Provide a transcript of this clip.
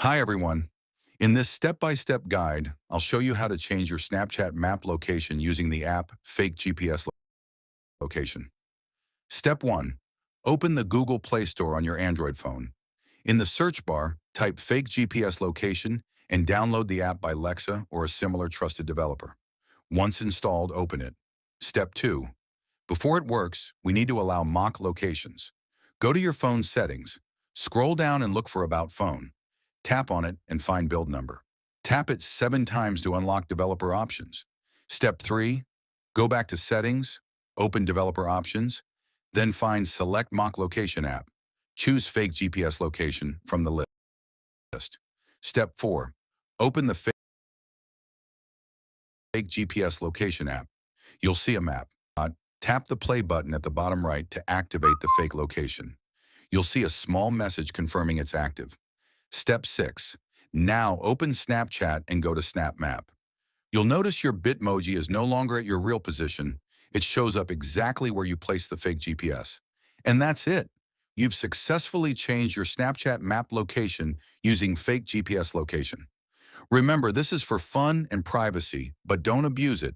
Hi everyone. In this step-by-step guide, I'll show you how to change your Snapchat map location using the app Fake GPS Location. Step 1. Open the Google Play Store on your Android phone. In the search bar, type Fake GPS Location and download the app by Lexa or a similar trusted developer. Once installed, open it. Step 2. Before it works, we need to allow mock locations. Go to your phone's settings. Scroll down and look for About Phone. Tap on it and find build number. Tap it 7 times to unlock developer options. Step 3, go back to settings, open developer options, then find select mock location app. Choose fake GPS location from the list. Step 4, open the fake GPS location app. You'll see a map. Tap the play button at the bottom right to activate the fake location. You'll see a small message confirming it's active. Step 6. Now open Snapchat and go to Snap Map. You'll notice your Bitmoji is no longer at your real position. It shows up exactly where you placed the fake GPS. And that's it. You've successfully changed your Snapchat map location using fake GPS location. Remember, this is for fun and privacy, but don't abuse it.